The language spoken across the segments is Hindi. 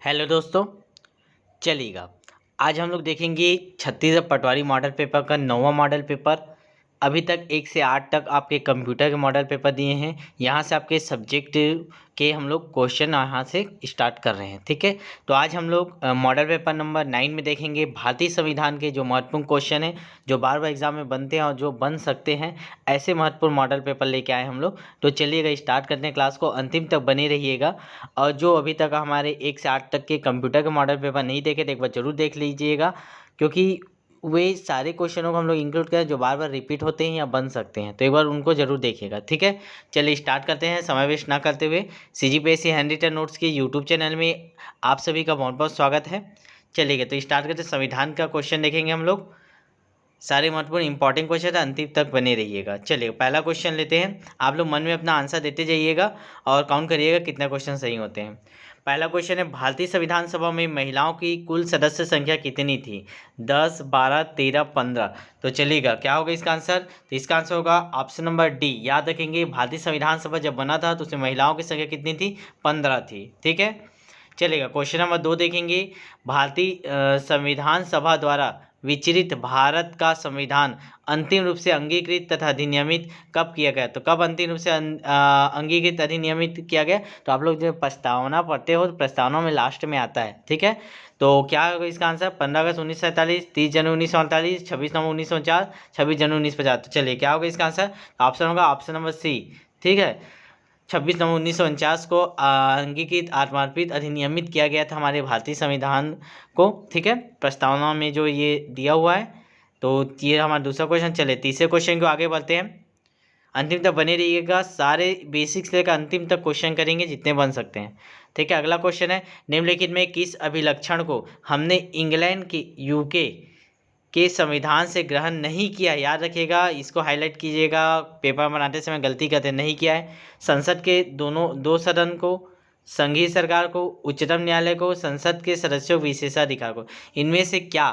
हेलो दोस्तों, चलिएगा। आज हम लोग देखेंगे छत्तीसगढ़ पटवारी मॉडल पेपर का 9वां मॉडल पेपर। अभी तक 1 से 8 तक आपके कंप्यूटर के मॉडल पेपर दिए हैं। यहाँ से आपके सब्जेक्ट के हम लोग क्वेश्चन यहाँ से स्टार्ट कर रहे हैं, ठीक है। तो आज हम लोग मॉडल पेपर नंबर 9 में देखेंगे भारतीय संविधान के जो महत्वपूर्ण क्वेश्चन हैं, जो बार बार एग्जाम में बनते हैं और जो बन सकते हैं, ऐसे महत्वपूर्ण मॉडल पेपर लेके आए हम लोग। तो चलिएगा स्टार्ट करते हैं क्लास को, अंतिम तक बने रहिएगा। और जो अभी तक हमारे 1 से 8 तक के कंप्यूटर के मॉडल पेपर नहीं देखे तो एक बार जरूर देख लीजिएगा, क्योंकि वे सारे क्वेश्चनों को हम लोग इंक्लूड करें जो बार बार रिपीट होते हैं या बन सकते हैं, तो एक बार उनको जरूर देखिएगा, ठीक है। चलिए स्टार्ट करते हैं समय वेस्ट ना करते हुए। CGPSC हैंड रिटन नोट्स के यूट्यूब चैनल में आप सभी का बहुत बहुत स्वागत है। चलिए तो स्टार्ट करते हैं। संविधान का क्वेश्चन देखेंगे हम लोग, सारे महत्वपूर्ण इंपॉर्टेंट क्वेश्चन है, अंतिम तक बने रहिएगा। चलिए पहला क्वेश्चन लेते हैं। आप लोग मन में अपना आंसर देते जाइएगा और काउंट करिएगा कितना क्वेश्चन सही होते हैं। पहला क्वेश्चन है, भारतीय संविधान सभा में महिलाओं की कुल सदस्य संख्या कितनी थी? 10, 12, 13, 15। तो चलिएगा, क्या होगा इसका आंसर? तो इसका आंसर होगा ऑप्शन नंबर डी। याद रखेंगे, भारतीय संविधान सभा जब बना था तो उसमें महिलाओं की संख्या कितनी थी? 15 थी, ठीक है। चलेगा, क्वेश्चन नंबर 2 देखेंगे। भारतीय संविधान सभा द्वारा विचरित भारत का संविधान अंतिम रूप से अंगीकृत तथा अधिनियमित कब किया गया? तो कब अंतिम रूप से अंगीकृत अधिनियमित किया गया? तो आप लोग जो प्रस्तावना पढ़ते हो तो प्रस्तावना में लास्ट में आता है, ठीक है। तो क्या होगा इसका आंसर? 15 अगस्त 1947, 30 जनवरी 1948, 26 नवंबर 1949, 26 जनवरी 1950। तो चलिए क्या होगा इसका आंसर? ऑप्शन होगा ऑप्शन नंबर सी, ठीक है। 26 नवंबर 1949 को अंगीकृत आत्मार्पित अधिनियमित किया गया था हमारे भारतीय संविधान को, ठीक है। प्रस्तावना में जो ये दिया हुआ है, तो ये हमारा दूसरा क्वेश्चन। चले तीसरे क्वेश्चन को आगे बढ़ते हैं। अंतिम तक बने रहिएगा, सारे बेसिक्स लेकर अंतिम तक क्वेश्चन करेंगे जितने बन सकते हैं, ठीक है। अगला क्वेश्चन है, निम्नलिखित में किस अभिलक्षण को हमने इंग्लैंड के यूके के संविधान से ग्रहण नहीं किया? याद रखिएगा, इसको हाईलाइट कीजिएगा, पेपर बनाते समय गलती करते नहीं किया है। संसद के दो सदन को, संघीय सरकार को, उच्चतम न्यायालय को, संसद के सदस्यों विशेषाधिकार को, इनमें से क्या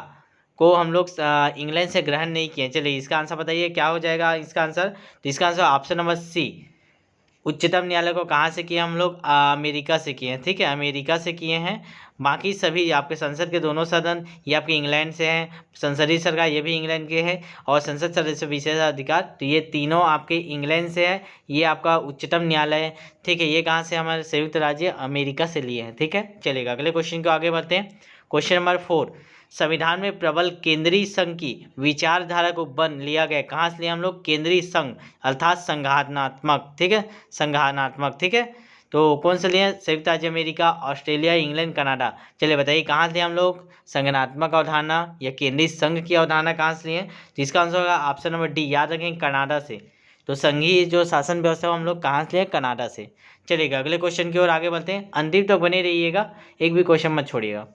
को हम लोग इंग्लैंड से ग्रहण नहीं किए? चलिए इसका आंसर बताइए, क्या हो जाएगा इसका आंसर? तो इसका आंसर ऑप्शन नंबर सी, उच्चतम न्यायालय को कहाँ से किए हम लोग? अमेरिका से किए हैं, ठीक है, अमेरिका से किए हैं। बाकी सभी आपके संसद के दोनों सदन ये आपके इंग्लैंड से हैं, संसदीय सरकार ये भी इंग्लैंड के हैं, और संसद सदस्य विशेषाधिकार तो ये तीनों आपके इंग्लैंड से है। ये आपका उच्चतम न्यायालय है, ठीक है। ये कहाँ से? हमारे संयुक्त राज्य अमेरिका से लिए हैं, ठीक है। चलेगा, अगले क्वेश्चन को आगे बढ़ते हैं। क्वेश्चन नंबर 4, संविधान में प्रबल केंद्रीय संघ की विचारधारा को बन लिया गया, कहाँ से लिया हम लोग? केंद्रीय संघ अर्थात संघानात्मक, ठीक है, संघानात्मक, ठीक है। तो कौन से लिए? संयुक्त राज्य अमेरिका, ऑस्ट्रेलिया, इंग्लैंड, कनाडा। चलिए बताइए कहाँ से हम लोग संगठनात्मक अवधारणा या केंद्रीय संघ की अवधारणा कहाँ से लिए? तो इसका आंसर होगा ऑप्शन नंबर डी, याद रखें, कनाडा से। तो संघीय जो शासन व्यवस्था हम लोग कहाँ से लिए? कनाडा से। चलिएगा अगले क्वेश्चन की ओर आगे बढ़ते हैं, अंतिम तक बने रहिएगा, एक भी क्वेश्चन मत छोड़िएगा।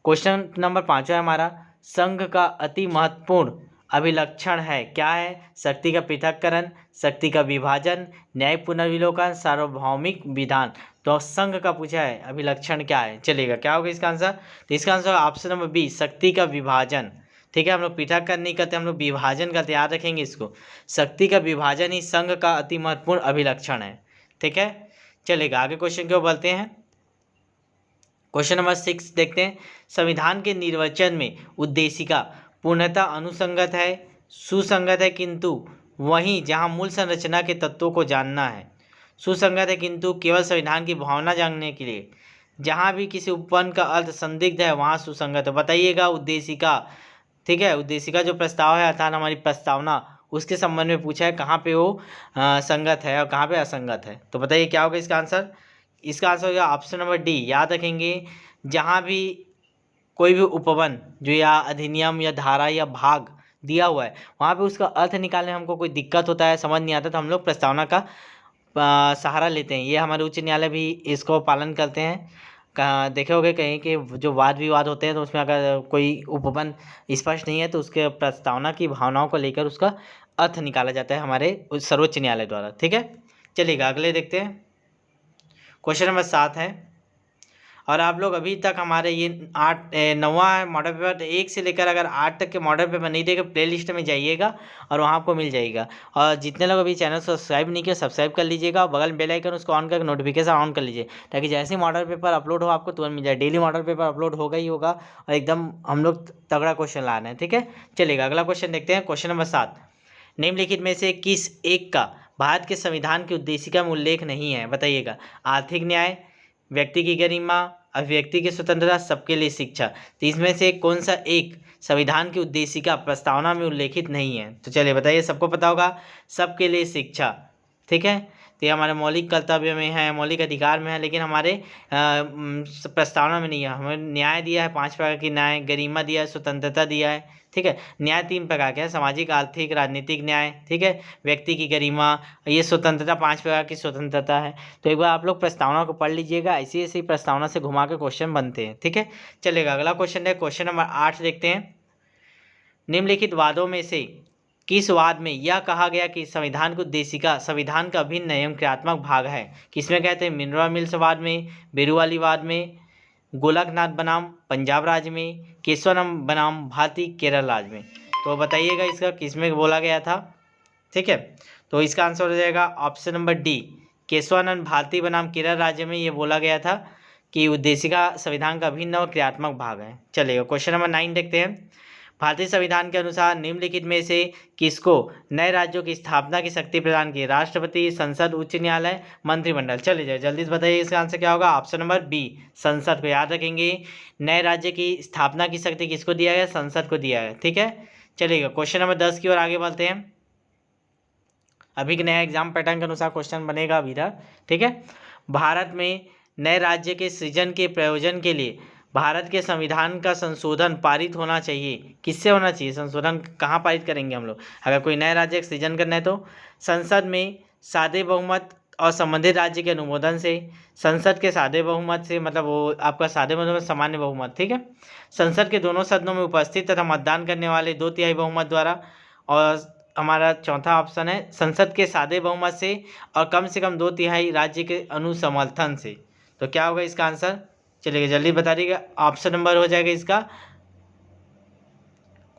क्वेश्चन नंबर 5 है हमारा, संघ का अति महत्वपूर्ण अभिलक्षण है, क्या है? शक्ति का पृथक्करण, शक्ति का विभाजन, न्यायिक पुनर्विलोकन, सार्वभौमिक विधान। तो संघ का पूछा है, अभिलक्षण क्या है? चलेगा, क्या होगा इसका आंसर? तो इसका आंसर ऑप्शन नंबर बी, शक्ति का विभाजन, ठीक है। हम लोग पृथक्करण नहीं करते, हम लोग विभाजन करते, याद रखेंगे इसको। शक्ति का विभाजन ही संघ का अति महत्वपूर्ण अभिलक्षण है, ठीक है। चलेगा, आगे क्वेश्चन की ओर बढ़ते हैं। क्वेश्चन नंबर 6 देखते हैं, संविधान के निर्वचन में उद्देशिका पूर्णतः अनुसंगत है, सुसंगत है, किंतु वहीं जहां मूल संरचना के तत्वों को जानना है। सुसंगत है किंतु केवल संविधान की भावना जानने के लिए, जहां भी किसी उपवन का अर्थ संदिग्ध है वहां सुसंगत है। बताइएगा उद्देशिका, ठीक है, उद्देशिका जो प्रस्ताव है अर्थात हमारी प्रस्तावना, उसके संबंध में पूछा है, कहाँ पे वो संगत है और कहाँ पे असंगत है। तो बताइए क्या होगा इसका आंसर? इसका आंसर होगा ऑप्शन नंबर डी, याद रखेंगे, जहाँ भी कोई भी उपवन जो या अधिनियम या धारा या भाग दिया हुआ है, वहाँ पे उसका अर्थ निकालने में हमको कोई दिक्कत होता है, समझ नहीं आता, तो हम लोग प्रस्तावना का सहारा लेते हैं। ये हमारे उच्च न्यायालय भी इसको पालन करते हैं। देखे होगे कहीं कि जो वाद विवाद होते हैं तो उसमें अगर कोई उपवन स्पष्ट नहीं है तो उसके प्रस्तावना की भावनाओं को लेकर उसका अर्थ निकाला जाता है हमारे सर्वोच्च न्यायालय द्वारा, ठीक है। चलिएगा अगले देखते हैं। क्वेश्चन नंबर 7 है, और आप लोग अभी तक हमारे ये 9वां मॉडल पेपर 1 से लेकर अगर 8 तक के मॉडल पेपर नहीं देखे प्ले लिस्ट में जाइएगा और वहाँ आपको मिल जाएगा। और जितने लोग अभी चैनल सब्सक्राइब नहीं किए सब्सक्राइब कर लीजिएगा और बगल में बेल आइकन उसको ऑन करके नोटिफिकेशन ऑन कर लीजिए, ताकि जैसे ही मॉडल पेपर अपलोड हो आपको तुरंत मिल जाए। डेली मॉडल पेपर अपलोड होगा ही होगा और एकदम हम लोग तगड़ा क्वेश्चन ला रहे हैं, ठीक है। चलिएगा अगला क्वेश्चन देखते हैं। क्वेश्चन नंबर 7, निम्नलिखित में से किस एक का भारत के संविधान की उद्देशिका में उल्लेख नहीं है, बताइएगा। आर्थिक न्याय, व्यक्ति की गरिमा, अभिव्यक्ति की स्वतंत्रता, सबके लिए शिक्षा। तो इसमें से कौन सा एक संविधान की उद्देशिका प्रस्तावना में उल्लेखित नहीं है? तो चलिए बताइए, सबको पता होगा सबके लिए शिक्षा, ठीक है। तो ये हमारे मौलिक कर्तव्य में है, मौलिक अधिकार में है, लेकिन हमारे प्रस्तावना में नहीं है। हमें न्याय दिया है 5 प्रकार की न्याय, गरिमा दिया है, स्वतंत्रता दिया है, ठीक है। न्याय 3 प्रकार के हैं, सामाजिक, आर्थिक, राजनीतिक न्याय, ठीक है। व्यक्ति की गरिमा, ये स्वतंत्रता 5 प्रकार की स्वतंत्रता है। तो एक बार आप लोग प्रस्तावना को पढ़ लीजिएगा, ऐसी ऐसी प्रस्तावना से घुमा के क्वेश्चन बनते हैं, ठीक है। चलेगा अगला क्वेश्चन है, क्वेश्चन नंबर 8 देखते हैं। निम्नलिखित वादों में से किस वाद में यह कहा गया कि संविधान की उद्देशिका संविधान का अभिन्न एवं क्रियात्मक भाग है? किसमें कहते हैं? मिनरवा मिल्स वाद में, बेरुवाली वाद में, गोलकनाथ बनाम पंजाब राज्य में, केशवनम बनाम भारती केरल राज्य में। तो बताइएगा इसका किसमें बोला गया था, ठीक है। तो इसका आंसर हो जाएगा option number D, Keshavananda Bharati बनाम केरल राज्य में ये बोला गया था कि उद्देशिका संविधान का अभिन्न और क्रियात्मक भाग है। चलिए क्वेश्चन नंबर 9 देखते हैं। भारतीय संविधान के अनुसार निम्नलिखित में से किसको नए राज्यों की स्थापना की शक्ति प्रदान की? राष्ट्रपति, संसद, उच्च न्यायालय, मंत्रिमंडल। चलिए जाए जल्दी से बताइए इसका आंसर क्या होगा। ऑप्शन नंबर बी, संसद को। याद रखेंगे, नए राज्य की स्थापना की शक्ति किसको दिया गया? संसद को दिया गया, ठीक है। चलिएगा क्वेश्चन नंबर 10 की ओर आगे बढ़ते हैं। अभी के नया एग्जाम पैटर्न के अनुसार क्वेश्चन बनेगा अभी तक, ठीक है। भारत में नए राज्य के सृजन के प्रयोजन के लिए भारत के संविधान का संशोधन पारित होना चाहिए। किससे होना चाहिए संशोधन? कहाँ पारित करेंगे हम लोग अगर कोई नया राज्य का सृजन करना है? तो संसद में सादे बहुमत और संबंधित राज्य के अनुमोदन से। संसद के सादे बहुमत से मतलब वो आपका सादे बहुमत सामान्य बहुमत, ठीक है। संसद के दोनों सदनों में उपस्थित तथा मतदान करने वाले 2/3 बहुमत द्वारा। और हमारा चौथा ऑप्शन है संसद के सादे बहुमत से और कम से कम 2/3 राज्य के अनुसमर्थन से। तो क्या होगा इसका आंसर? चलिए जल्दी बता दीजिएगा। ऑप्शन नंबर हो जाएगा इसका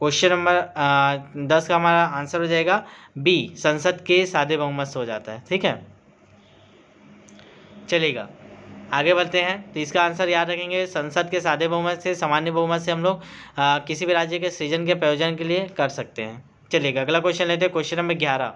क्वेश्चन नंबर 10 का हमारा आंसर हो जाएगा बी, संसद के सादे बहुमत से हो जाता है, ठीक है। चलेगा आगे बढ़ते हैं। तो इसका आंसर याद रखेंगे, संसद के सादे बहुमत से, सामान्य बहुमत से हम लोग किसी भी राज्य के सृजन के प्रयोजन के लिए कर सकते हैं। चलिएगा अगला क्वेश्चन लेते हैं, क्वेश्चन नंबर 11।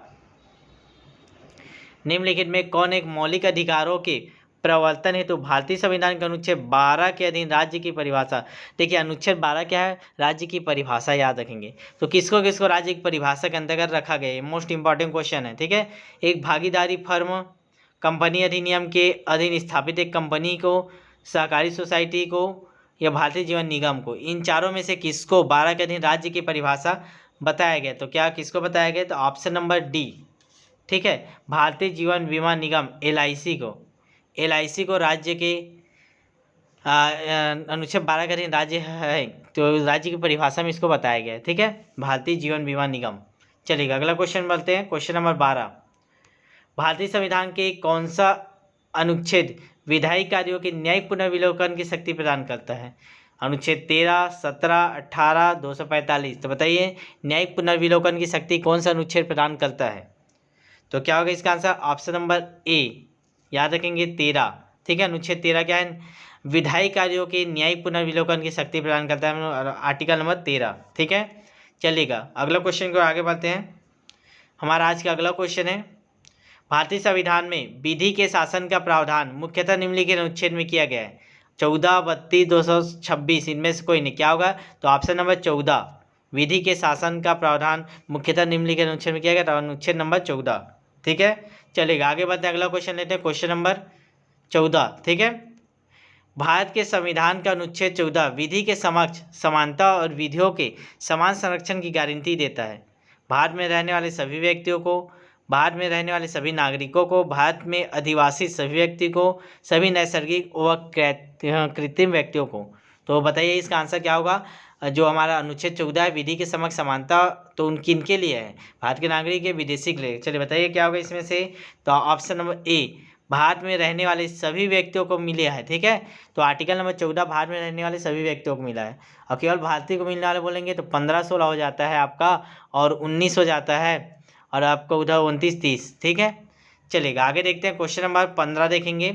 निम्नलिखित में कौन एक मौलिक अधिकारों के प्रवर्तन हेतु भारतीय संविधान के अनुच्छेद 12 के अधीन राज्य की परिभाषा? देखिए अनुच्छेद 12 क्या है? राज्य की परिभाषा, याद रखेंगे। तो किसको किसको राज्य की परिभाषा के अंतर्गत रखा गया है? मोस्ट इंपॉर्टेंट क्वेश्चन है, ठीक है। एक भागीदारी फर्म, कंपनी अधिनियम के अधीन स्थापित एक कंपनी को, सहकारी सोसाइटी को या भारतीय जीवन निगम को। इन चारों में से किसको 12 के अधीन राज्य की परिभाषा बताया गया? तो क्या किसको बताया गया? तो ऑप्शन नंबर डी, ठीक है, भारतीय जीवन बीमा निगम LIC को। LIC को राज्य के अनुच्छेद 12 के अधीन राज्य है, तो राज्य की परिभाषा में इसको बताया गया है, ठीक है, भारतीय जीवन बीमा निगम। चलिएगा अगला क्वेश्चन बढ़ते हैं, क्वेश्चन नंबर 12। भारतीय संविधान के कौन सा अनुच्छेद विधायी कार्यों के न्यायिक पुनर्विलोकन की शक्ति प्रदान करता है? अनुच्छेद 13, 17, 18, 245। तो बताइए न्यायिक पुनर्विलोकन की शक्ति कौन सा अनुच्छेद प्रदान करता है? तो क्या होगा इसका आंसर? ऑप्शन नंबर ए, याद रखेंगे 13, ठीक है। अनुच्छेद 13 क्या है? विधायी कार्यों के न्यायिक पुनर्विलोकन की शक्ति प्रदान करता है, आर्टिकल नंबर 13, ठीक है। चलिएगा अगला क्वेश्चन को आगे बढ़ते हैं। हमारा आज का अगला क्वेश्चन है, भारतीय संविधान में विधि के शासन का प्रावधान मुख्यतः निम्नलिखित अनुच्छेद में किया गया है। 14, 32, 226, इनमें से कोई नहीं। क्या होगा? तो ऑप्शन नंबर 14, विधि के शासन का प्रावधान मुख्यतः निम्नलिखित अनुच्छेद में किया गया, तो अनुच्छेद नंबर 14, ठीक है। चलेगा आगे बढ़ते हैं, अगला क्वेश्चन लेते हैं, क्वेश्चन नंबर 14, ठीक है। भारत के संविधान का अनुच्छेद 14 विधि के समक्ष समानता और विधियों के समान संरक्षण की गारंटी देता है। भारत में रहने वाले सभी व्यक्तियों को, भारत में रहने वाले सभी नागरिकों को, भारत में अधिवासी सभी व्यक्ति को, सभी नैसर्गिक व कृत्रिम व्यक्तियों को। तो बताइए इसका आंसर क्या होगा? जो हमारा अनुच्छेद 14 है, विधि के समक्ष समानता, तो उन किन के लिए है? भारत के नागरिक है, विदेशी के लिए। चलिए बताइए क्या होगा इसमें से? तो ऑप्शन नंबर ए, भारत में रहने वाले सभी व्यक्तियों को मिला है। ठीक है, तो आर्टिकल नंबर 14 भारत में रहने वाले सभी व्यक्तियों को मिला है। और केवल भारतीय को मिलने वाले बोलेंगे तो 15-16 हो जाता है आपका, और 19 हो जाता है, और आपको उधर 29-30। ठीक है, चलेगा। आगे देखते हैं, क्वेश्चन नंबर 15 देखेंगे।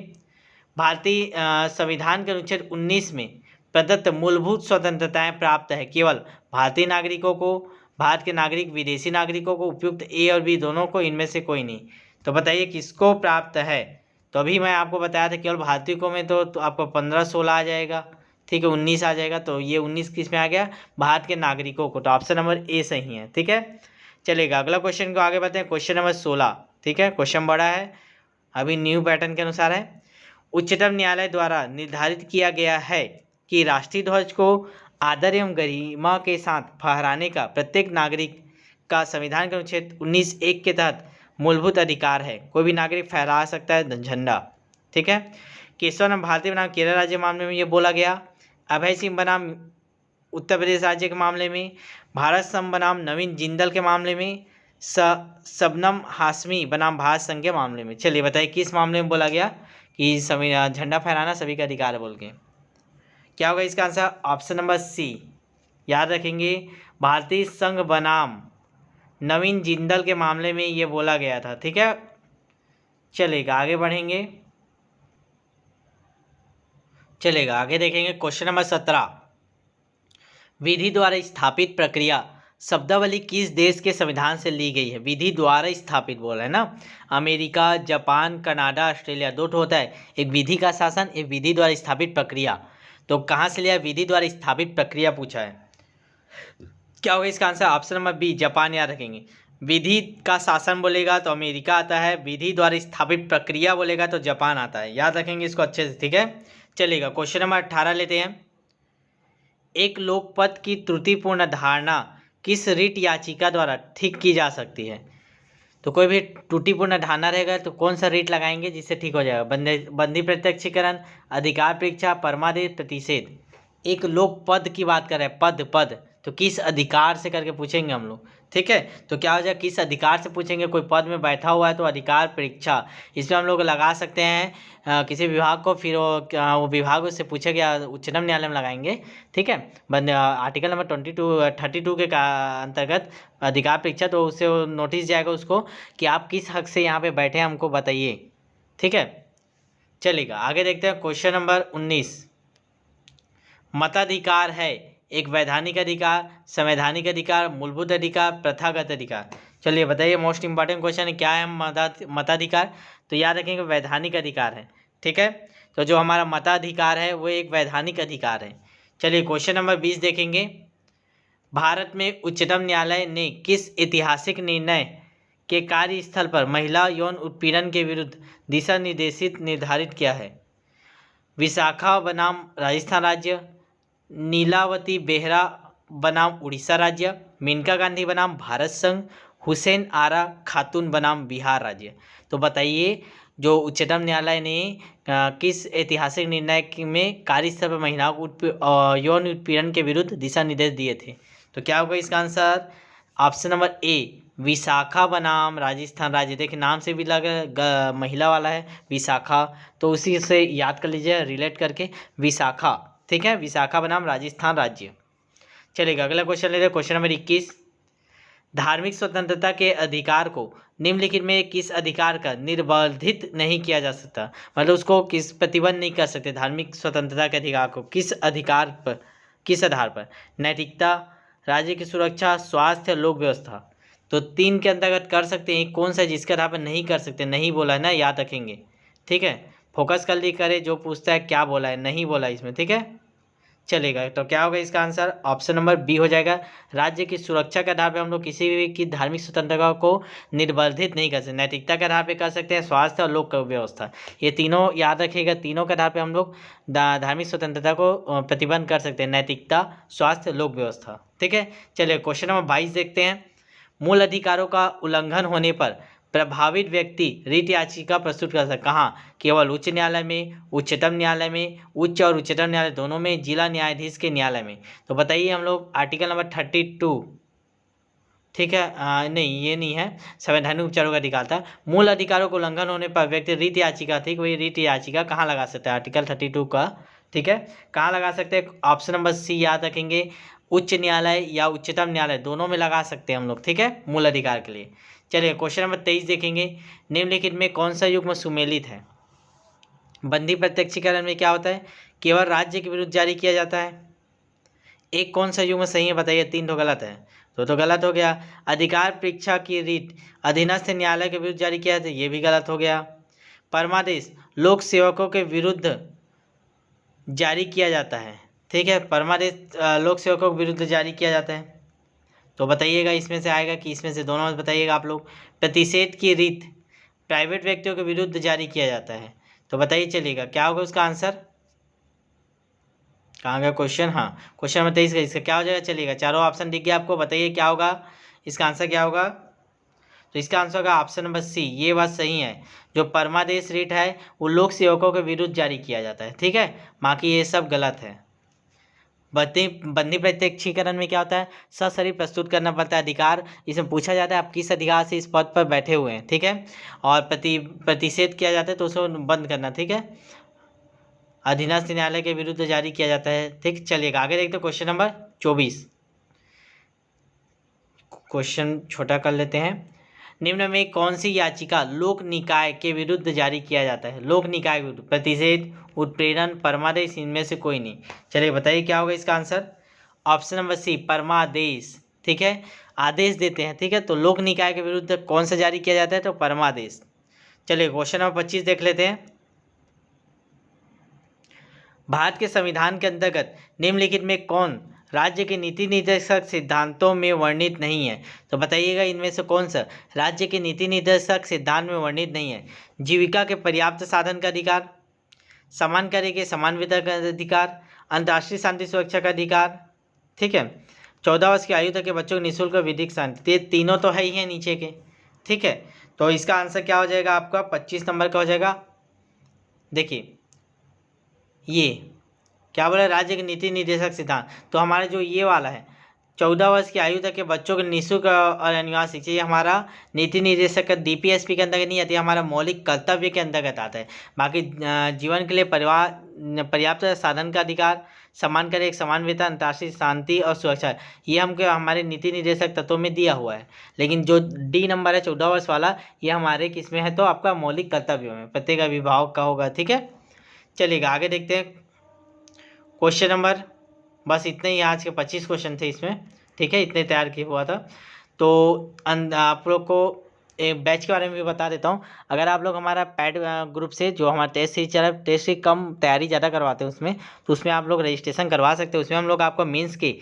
भारतीय संविधान के अनुच्छेद 19 में प्रदत्त मूलभूत स्वतंत्रताएं प्राप्त है केवल भारतीय नागरिकों को, भारत के नागरिक विदेशी नागरिकों को, उपयुक्त ए और बी दोनों को, इनमें से कोई नहीं। तो बताइए किसको प्राप्त है। तो अभी मैं आपको बताया था केवल भारतीय को में तो आपको 15-16 आ जाएगा। ठीक है, 19 आ जाएगा। तो ये 19 किस में आ गया, भारत के नागरिकों को। तो ऑप्शन नंबर ए सही है। ठीक है, चलेगा। अगला क्वेश्चन को आगे बढ़ते हैं, क्वेश्चन नंबर 16। ठीक है, क्वेश्चन बड़ा है, अभी न्यू पैटर्न के अनुसार है। उच्चतम न्यायालय द्वारा निर्धारित किया गया है कि राष्ट्रीय ध्वज को आदर एवं गरिमा के साथ फहराने का प्रत्येक नागरिक का संविधान के अनुच्छेद 19(1) के तहत मूलभूत अधिकार है। कोई भी नागरिक फहरा सकता है झंडा। ठीक है, केशव भारतीय बनाम केरल राज्य मामले में ये बोला गया। अभय सिंह बनाम उत्तर प्रदेश राज्य के मामले में, भारत सम बनाम नवीन जिंदल के मामले में, शबनम हाशमी बनाम भारत संघ के मामले में। चलिए बताइए किस मामले में बोला गया कि सभी झंडा फहराना सभी का अधिकार है बोल के। क्या होगा इसका आंसर, ऑप्शन नंबर सी। याद रखेंगे, भारतीय संघ बनाम नवीन जिंदल के मामले में ये बोला गया था। ठीक है, चलेगा, आगे बढ़ेंगे। चलेगा, आगे देखेंगे, क्वेश्चन नंबर 17। विधि द्वारा स्थापित प्रक्रिया शब्दावली किस देश के संविधान से ली गई है। विधि द्वारा स्थापित बोला है ना, अमेरिका, जापान, कनाडा, ऑस्ट्रेलिया, दो होता है, एक विधि का शासन, एक विधि द्वारा स्थापित प्रक्रिया। तो कहाँ से लिया, विधि द्वारा स्थापित प्रक्रिया पूछा है। क्या होगा इसका answer, option number B, Japan. याद रखेंगे, विधि का शासन बोलेगा तो अमेरिका आता है, विधि द्वारा स्थापित प्रक्रिया बोलेगा तो जापान आता है। याद रखेंगे इसको अच्छे से। ठीक है, चलेगा। क्वेश्चन नंबर 18 लेते हैं। एक लोकपद की त्रुटिपूर्ण धारणा किस रिट याचिका द्वारा ठीक की जा सकती है। तो कोई भी त्रुटिपूर्ण धारणा रहेगा तो कौन सा रिट लगाएंगे जिससे ठीक हो जाएगा, बंदी प्रत्यक्षीकरण, अधिकार परीक्षा, परमादेश, प्रतिषेध। एक लोकपद की बात कर रहे हैं, पद तो किस अधिकार से करके पूछेंगे हम लोग। ठीक है, तो क्या हो जाएगा, किस अधिकार से पूछेंगे, कोई पद में बैठा हुआ है तो अधिकार परीक्षा, इसमें हम लोग लगा सकते हैं किसी विभाग को, फिर वो विभाग उससे पूछेगा, उच्चतम न्यायालय में लगाएंगे। ठीक है, आर्टिकल नंबर 32 के अंतर्गत अधिकार परीक्षा, तो उससे नोटिस जाएगा उसको कि आप किस हक से यहाँ पे बैठे हैं हमको बताइए। ठीक है, चलेगा, आगे देखते हैं, क्वेश्चन नंबर 19। मताधिकार है एक वैधानिक अधिकार, संवैधानिक अधिकार, मूलभूत अधिकार, प्रथागत अधिकार। चलिए बताइए, मोस्ट इंपॉर्टेंट क्वेश्चन है, क्या है मताधिकार। तो याद रखेंगे वैधानिक अधिकार है। ठीक है, तो जो हमारा मताधिकार है वो एक वैधानिक अधिकार है। चलिए क्वेश्चन नंबर 20 देखेंगे। भारत में उच्चतम न्यायालय ने किस ऐतिहासिक निर्णय के कार्यस्थल पर महिला यौन उत्पीड़न के विरुद्ध दिशा निर्धारित किया है। विशाखा बनाम राजस्थान राज्य, नीलावती बेहरा बनाम उड़ीसा राज्य, मेनका गांधी बनाम भारत संघ, हुसैन आरा खातून बनाम बिहार राज्य। तो बताइए, जो उच्चतम न्यायालय ने किस ऐतिहासिक निर्णय में कार्यस्थल पर महिलाओं को यौन उत्पीड़न के विरुद्ध दिशा निर्देश दिए थे। तो क्या होगा इसका answer, option number A, Vishakha बनाम राजस्थान राज्य। देखिए नाम से भी लग महिला वाला है विशाखा, तो उसी से याद कर लीजिए रिलेट करके, विशाखा। ठीक है, विशाखा बनाम राजस्थान राज्य। चलेगा, अगला क्वेश्चन लेते हैं, क्वेश्चन नंबर 21। धार्मिक स्वतंत्रता के अधिकार को निम्नलिखित में किस अधिकार का निर्बाधित नहीं किया जा सकता, मतलब उसको किस प्रतिबंध नहीं कर सकते धार्मिक स्वतंत्रता के अधिकार को, किस अधिकार पर, किस आधार पर। नैतिकता, राज्य की सुरक्षा, स्वास्थ्य, लोक व्यवस्था। तो 3 के अंतर्गत कर सकते हैं, कौन सा जिसके आधार पर नहीं कर सकते, नहीं बोला है ना, याद रखेंगे। ठीक है, फोकस कर ली करे, जो पूछता है क्या बोला है, नहीं बोला इसमें। ठीक है, चलेगा, तो क्या होगा इसका आंसर, ऑप्शन नंबर बी हो जाएगा। राज्य की सुरक्षा के आधार पर हम लोग किसी भी की धार्मिक स्वतंत्रता को निर्बाधित नहीं कर सकते। नैतिकता के आधार पर कर सकते हैं, स्वास्थ्य और लोक व्यवस्था, ये तीनों याद रखिएगा। तीनों के आधार पर हम लोग धार्मिक स्वतंत्रता को प्रतिबंध कर सकते हैं, नैतिकता, स्वास्थ्य, लोक व्यवस्था। ठीक है, चलिए क्वेश्चन नंबर 22 देखते हैं। मूल अधिकारों का उल्लंघन होने पर प्रभावित व्यक्ति रिट याचिका प्रस्तुत कर सकता है। कहाँ, केवल उच्च न्यायालय में, उच्चतम न्यायालय में, उच्च और उच्चतम न्यायालय दोनों में, जिला न्यायाधीश के न्यायालय में। तो बताइए हम लोग आर्टिकल नंबर 32 ठीक है। नहीं, ये नहीं है, संवैधानिक उपचारों का अधिकार था। मूल अधिकारों को उल्लंघन होने पर व्यक्ति रीट याचिका थी, वही रीट याचिका कहाँ लगा सकता है? आर्टिकल 32 का, ठीक है, कहाँ लगा सकते हैं? ऑप्शन नंबर सी याद रखेंगे, उच्च न्यायालय या उच्चतम न्यायालय, दोनों में लगा सकते हैं हम लोग, ठीक है, मूल अधिकार के लिए। चलिए क्वेश्चन नंबर 23 देखेंगे। निम्नलिखित में कौन सा युग्म सुमेलित है? बंदी प्रत्यक्षीकरण में क्या होता है? केवल राज्य के विरुद्ध जारी किया जाता है। एक कौन सा युग्म सही है बताइए? 3 तो गलत है, तो गलत हो गया। अधिकार परीक्षा की रीट अधीनस्थ न्यायालय के विरुद्ध जारी किया था, ये भी गलत हो गया। परमादेश लोक सेवकों के विरुद्ध जारी किया जाता है, ठीक है, परमादेश लोक सेवकों के विरुद्ध जारी किया जाता है। तो बताइएगा इसमें से आएगा कि इसमें से, दोनों में बताइएगा आप लोग। प्रतिषेध की रीत प्राइवेट व्यक्तियों के विरुद्ध जारी किया जाता है, तो बताइए चलिएगा क्या होगा उसका आंसर? कहाँ गया क्वेश्चन? हाँ, क्वेश्चन नंबर 23 का इसका क्या हो जाएगा? चलिएगा चारों ऑप्शन दिख गया आपको, बताइए क्या होगा इसका आंसर, क्या होगा? तो इसका आंसर होगा ऑप्शन नंबर सी, ये बात सही है। जो परमादेश रीट है वो लोक सेवकों के विरुद्ध जारी किया जाता है, ठीक है, बाकी ये सब गलत है। बंदी प्रत्यक्षीकरण में क्या होता है? सशरीर प्रस्तुत करना पड़ता है अधिकार, इसमें पूछा जाता है आप किस अधिकार से इस पद पर बैठे हुए हैं, ठीक है, और प्रतिषेध किया जाता है तो उसको बंद करना, ठीक है, अधीनस्थ न्यायालय के विरुद्ध जारी किया जाता है, ठीक। चलिएगा आगे देखते हैं क्वेश्चन नंबर 24। क्वेश्चन छोटा कर लेते हैं। निम्न में कौन सी याचिका लोक निकाय के विरुद्ध जारी किया जाता है? लोक निकाय के विरुद्ध प्रतिषेध, उत्प्रेरण, परमादेश, इनमें से कोई नहीं। चलिए बताइए क्या होगा इसका आंसर? ऑप्शन नंबर सी, परमादेश, ठीक है, आदेश देते हैं, ठीक है, तो लोक निकाय के विरुद्ध कौन सा जारी किया जाता है? तो परमादेश। चलिए क्वेश्चन नंबर 25 देख लेते हैं। भारत के संविधान के अंतर्गत निम्नलिखित में कौन राज्य के नीति निर्देशक सिद्धांतों में वर्णित नहीं है? तो बताइएगा इनमें से कौन सा राज्य के नीति निर्देशक सिद्धांत में वर्णित नहीं है? जीविका के पर्याप्त साधन का अधिकार, समान कार्य के समान वेतन का अधिकार, अंतर्राष्ट्रीय शांति सुरक्षा का अधिकार, ठीक है, 14 वर्ष की आयु तक के बच्चों को निःशुल्क विधिक शांति, ये तीनों तो है ही है नीचे के, ठीक है। तो इसका आंसर क्या हो जाएगा आपका? 25 नंबर का हो जाएगा। देखिए ये क्या बोला? राज्य के नीति निर्देशक सिद्धांत, तो हमारा जो ये वाला है 14 वर्ष की आयु तक के बच्चों को निःशुल्क और अनिवार्य शिक्षा, ये हमारा नीति निर्देशक DPSP के अंतर्गत नहीं आती, हमारा मौलिक कर्तव्य के अंतर्गत आता है। बाकी जीवन के लिए परिवार पर्याप्त साधन का अधिकार, समान कर एक समान वेतन, अंतर्राष्ट्रीय शांति और सुरक्षा, ये हमको हमारे नीति निर्देशक तत्वों में दिया हुआ है। लेकिन जो डी नंबर है 14 वर्ष वाला, ये हमारे किस में है? तो आपका मौलिक कर्तव्यों में, प्रत्येक अभिभावक का होगा, ठीक है। चलिएगा आगे देखते हैं क्वेश्चन नंबर, बस इतने ही आज के 25 क्वेश्चन थे इसमें, ठीक है, इतने तैयार किया हुआ था। तो आप लोग को एक बैच के बारे में भी बता देता हूँ। अगर आप लोग हमारा पैड ग्रुप से, जो हमारा टेस्ट सीरीज चल रहा है, टेस्ट से कम तैयारी ज़्यादा करवाते हैं उसमें, तो उसमें आप लोग रजिस्ट्रेशन करवा सकते हैं। उसमें हम लोग आपको मेंस के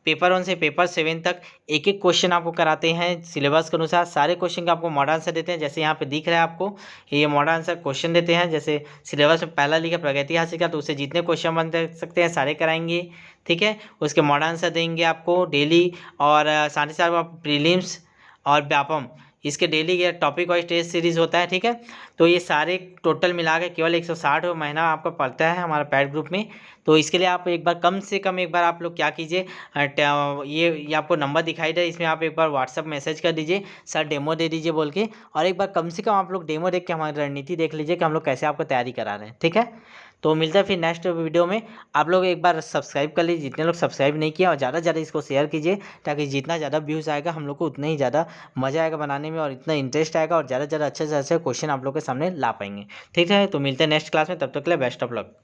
पेपर 1 से पेपर 7 तक एक एक क्वेश्चन आपको कराते हैं सिलेबस के अनुसार। सारे क्वेश्चन का आपको मॉडल आंसर देते हैं, जैसे यहाँ पे दिख रहा है आपको, ये मॉडल आंसर क्वेश्चन देते हैं। जैसे सिलेबस में पहला लिखा प्रगति हासिल का, तो उससे जितने क्वेश्चन बन सकते हैं सारे कराएंगे, ठीक है। उसके मॉडल आंसर देंगे आपको डेली, और साथ ही साथ प्रीलिम्स और व्यापम, इसके डेली के टॉपिक वाइज टेस्ट सीरीज होता है, ठीक है। तो ये सारे टोटल मिला के केवल 160 महीना आपको पड़ता है हमारा पैड ग्रुप में। तो इसके लिए आप एक बार कम से कम एक बार आप लोग क्या कीजिए, ये आपको नंबर दिखाई दे, इसमें आप एक बार व्हाट्सअप मैसेज कर दीजिए, सर डेमो दे दीजिए बोल के, और एक बार कम से कम आप लोग डेमो देख के हमारी रणनीति देख लीजिए कि हम लोग कैसे आपको तैयारी करा रहे हैं, ठीक है। तो मिलता है फिर नेक्स्ट वीडियो में। आप लोग एक बार सब्सक्राइब कर लीजिए जितने लोग सब्सक्राइब नहीं किया, और ज़्यादा से ज़्यादा इसको शेयर कीजिए, ताकि जितना ज़्यादा व्यूज़ आएगा हम लोग को उतना ही ज़्यादा मज़ा आएगा बनाने में, और इतना इंटरेस्ट आएगा, और ज़्यादा से ज़्यादा अच्छे से अच्छे क्वेश्चन आप लोग के सामने ला पाएंगे, ठीक है। तो मिलते हैं नेक्स्ट क्लास में, तब तक के लिए बेस्ट ऑफ लक।